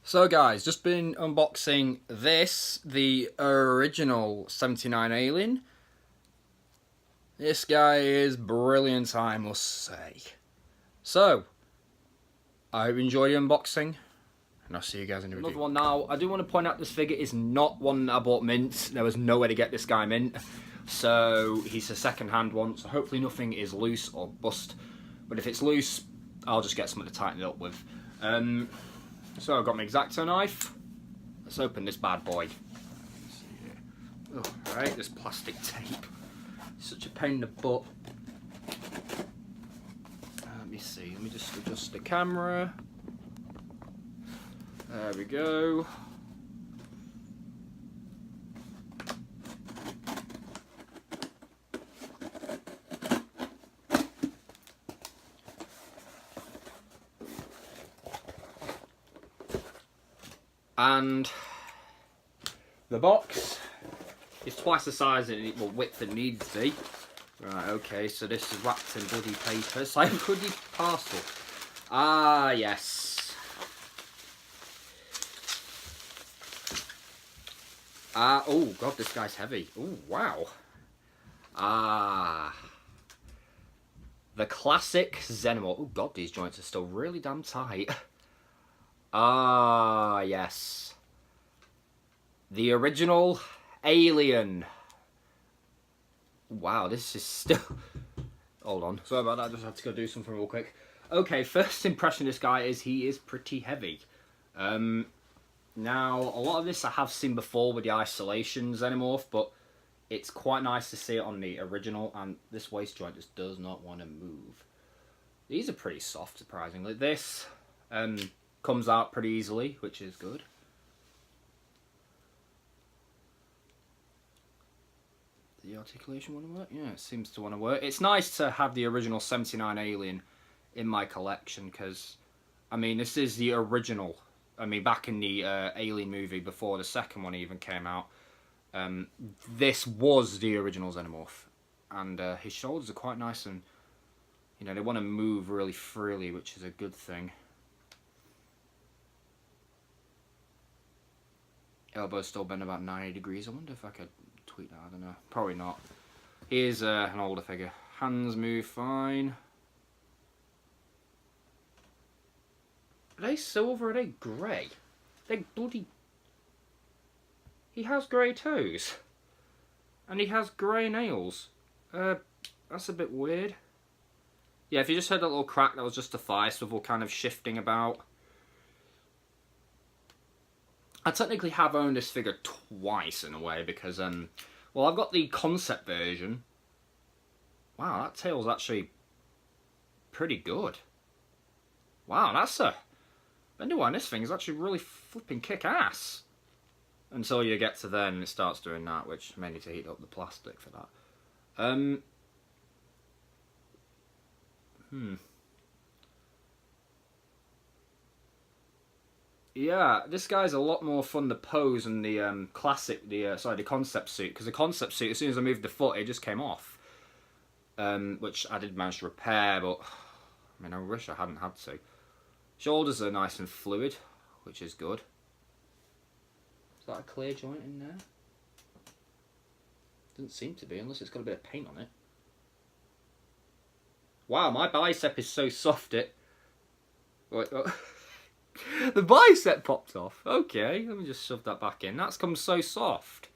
So guys, just been unboxing this, the original 79 Alien. This guy is brilliant, I must say. So, I hope you enjoyed the unboxing, and I'll see you guys in the review. Another one now. I do want to point out this figure is not one I bought mint. There was no way to get this guy mint. So, he's a second-hand one, so hopefully nothing is loose or bust. But if it's loose, I'll just get something to tighten it up with. So I've got my X-Acto knife. Let's open this bad boy. Oh, right, this plastic tape. Such a pain in the butt. Let me see, let me just adjust the camera. There we go. And the box is twice the size and width it needs to be. Right, okay, so this is wrapped in bloody paper. It's like a bloody parcel. Ah, yes. Oh god, this guy's heavy. Oh, wow. The classic Xenomorph. Oh god, these joints are still really damn tight. Yes. The original Alien. Wow, this is still... Hold on. Sorry about that, I just had to go do something real quick. Okay, first impression of this guy is he is pretty heavy. Now, a lot of this I have seen before with the Isolation Xenomorph, but it's quite nice to see it on the original, and this waist joint just does not want to move. These are pretty soft, surprisingly. This... comes out pretty easily, which is good. The articulation want to work? Yeah, it seems to want to work. It's nice to have the original 79 Alien in my collection because, I mean, this is the original. I mean, back in the Alien movie before the second one even came out, this was the original Xenomorph. And his shoulders are quite nice and, you know, they want to move really freely, which is a good thing. Elbow's still bent about 90 degrees. I wonder if I could tweak that. I don't know. Probably not. Here's an older figure. Hands move fine. Are they silver or are they grey? They bloody... He has grey toes. And he has grey nails. That's a bit weird. Yeah, if you just heard that little crack, that was just the thigh swivel kind of shifting about. I technically have owned this figure twice in a way because, well, I've got the concept version. Wow, that tail's actually pretty good. Wow, that's a... I wonder why this thing is actually really flipping kick-ass. Until you get to then and it starts doing that, which may need to heat up the plastic for that. Yeah, this guy's a lot more fun to pose than the classic, the concept suit. Because the concept suit, as soon as I moved the foot, it just came off. Which I did manage to repair, but I mean, I wish I hadn't had to. Shoulders are nice and fluid, which is good. Is that a clear joint in there? Doesn't seem to be, unless it's got a bit of paint on it. Wow, my bicep is so soft it... Wait, oh. The bicep popped off. Okay, let me just shove that back in. That's come so soft.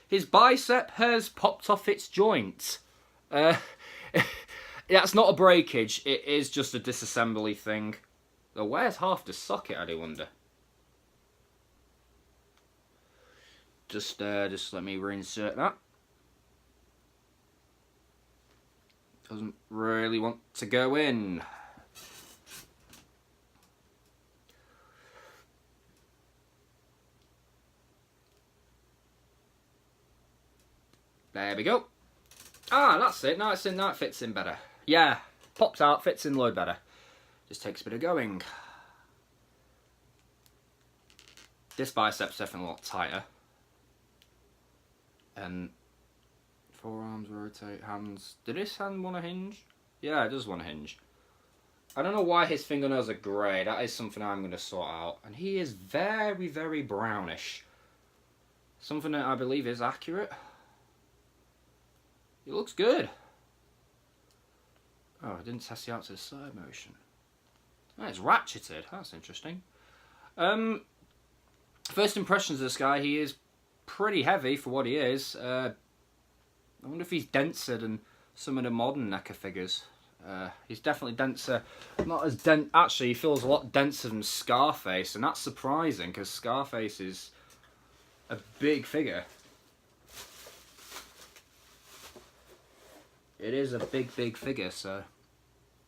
His bicep has popped off its joint. That's not a breakage. It is just a disassembly thing. So where's half the socket, I do wonder? Just let me reinsert that. Doesn't really want to go in. There we go. Ah, that's it. Now it's in. Now it fits in better. Yeah, pops out, fits in load better. Just takes a bit of going. This bicep's definitely a lot tighter. And forearms rotate, hands. Did this hand want to hinge? Yeah, it does want to hinge. I don't know why his fingernails are grey. That is something I'm going to sort out. And he is very, very brownish. Something that I believe is accurate. He looks good. Oh, I didn't test the out to the side motion. Oh, it's ratcheted. That's interesting. First impressions of this guy, he is pretty heavy for what he is. I wonder if he's denser than some of the modern Neca figures. He's definitely denser. Not as dense. Actually, he feels a lot denser than Scarface, and that's surprising because Scarface is a big figure. It is a big figure, so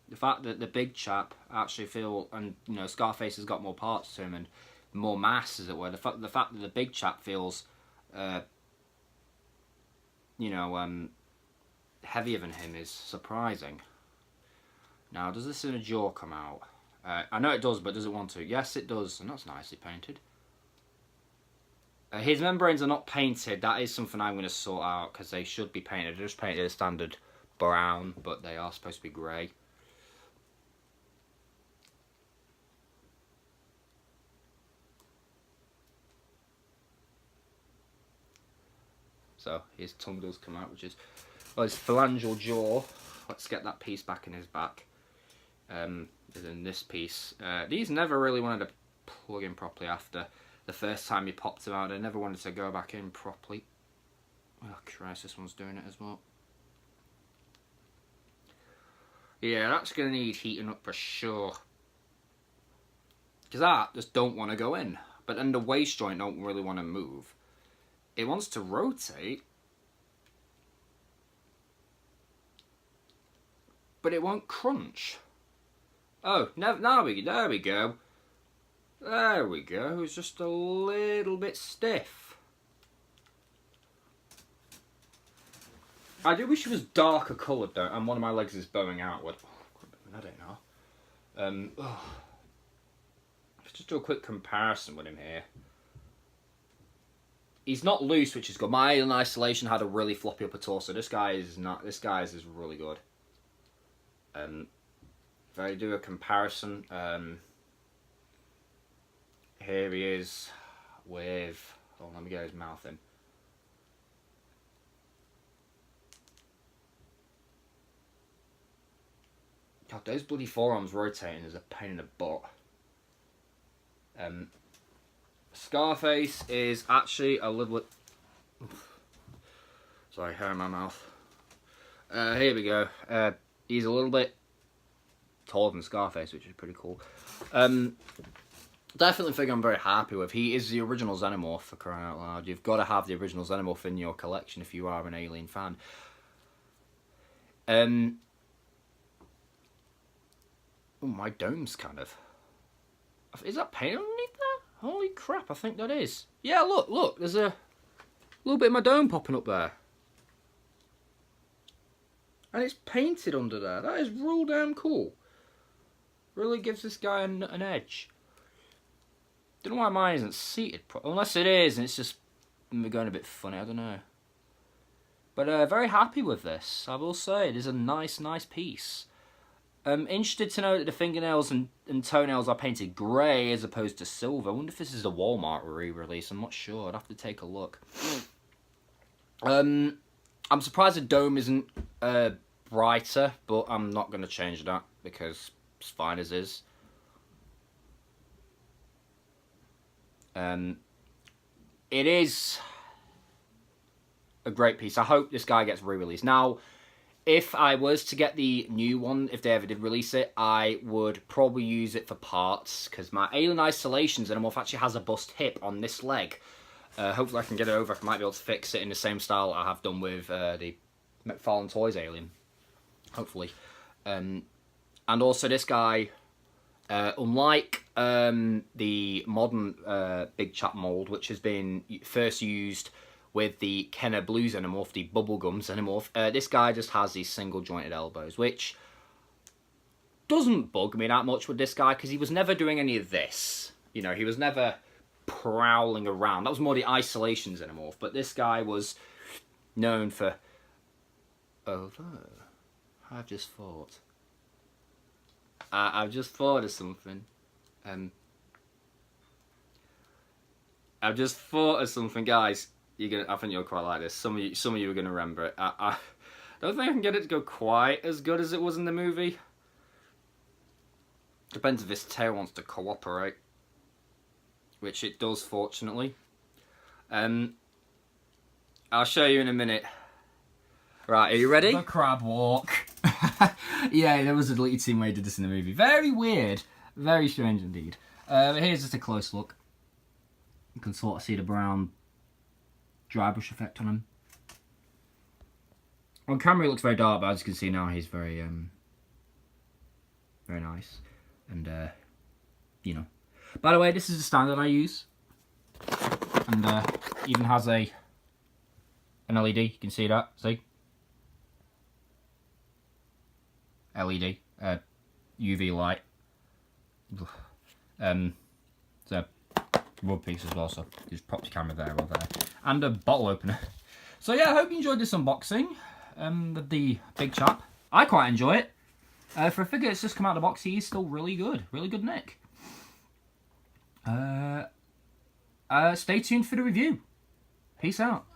the fact that the big chap actually feel, and you know, Scarface has got more parts to him and more mass, as it were. The fact that the big chap feels, you know, heavier than him is surprising. Now, does this inner jaw come out? I know it does, but does it want to? Yes, it does, and that's nicely painted. His membranes are not painted. That is something I'm going to sort out, because they should be painted. They're just painted a standard brown, but they are supposed to be grey. So his tongue does come out, which is, well, his phalangeal jaw. Let's get that piece back in his back. Is in this piece. These never really wanted to plug in properly after the first time you popped them out. They never wanted to go back in properly. Oh Christ, this one's doing it as well. Yeah, that's going to need heating up for sure. Because that just don't want to go in. But then the waist joint don't really want to move. It wants to rotate. But it won't crunch. Oh, there we go. There we go. It's just a little bit stiff. I do wish it was darker coloured though, and one of my legs is bowing outward. I don't know. Let's just do a quick comparison with him here. He's not loose, which is good. My Alien Isolation had a really floppy upper torso. This guy is not. This guy's is really good. If I do a comparison, here he is with. Oh, let me get his mouth in. God, those bloody forearms rotating is a pain in the butt. Scarface is actually a little bit... Sorry, hair in my mouth. Here we go. He's a little bit taller than Scarface, which is pretty cool. Definitely figure I'm very happy with. He is the original Xenomorph, for crying out loud. You've got to have the original Xenomorph in your collection if you are an Alien fan. Oh, my dome's kind of... Is that paint underneath there? Holy crap, I think that is. Yeah, look, there's a little bit of my dome popping up there. And it's painted under there. That is real damn cool. Really gives this guy an edge. Don't know why mine isn't seated properly. Unless it is, and it's just going a bit funny, I don't know. But very happy with this, I will say. It is a nice piece. Interested to know that the fingernails and toenails are painted grey as opposed to silver. I wonder if this is a Walmart re-release. I'm not sure. I'd have to take a look. I'm surprised the dome isn't brighter, but I'm not going to change that because it's fine as is. It is a great piece. I hope this guy gets re-released. Now, if I was to get the new one, if they ever did release it, I would probably use it for parts, because my Alien Isolation Xenomorph actually has a bust hip on this leg. Hopefully I can get it over. I might be able to fix it in the same style I have done with the McFarlane Toys Alien. Hopefully. And also this guy, unlike the modern Big Chap mould, which has been first used with the Kenner Blue Xenomorph, the Bubblegum Xenomorph, this guy just has these single jointed elbows, which doesn't bug me that much with this guy, because he was never doing any of this. You know, he was never prowling around. That was more the Isolation Xenomorph, but this guy was known for... Although, I've just thought... I've just thought of something. I've just thought of something, guys. I think you'll quite like this. Some of you are gonna remember it. I don't think I can get it to go quite as good as it was in the movie. Depends if this tail wants to cooperate, which it does, fortunately. I'll show you in a minute. Right, are you ready? The crab walk. Yeah, there was a deleted scene where he did this in the movie. Very weird. Very strange indeed. But here's just a close look. You can sort of see the brown dry brush effect on him. On camera he looks very dark, but as you can see now he's very very nice. And you know. By the way, this is the standard I use. And even has an LED, you can see that, see? LED, UV light. So wood piece as well, so just pop the camera there or there. And a bottle opener. So yeah, I hope you enjoyed this unboxing. The big chap. I quite enjoy it. For a figure that's just come out of the box, he is still really good. Really good nick. Stay tuned for the review. Peace out.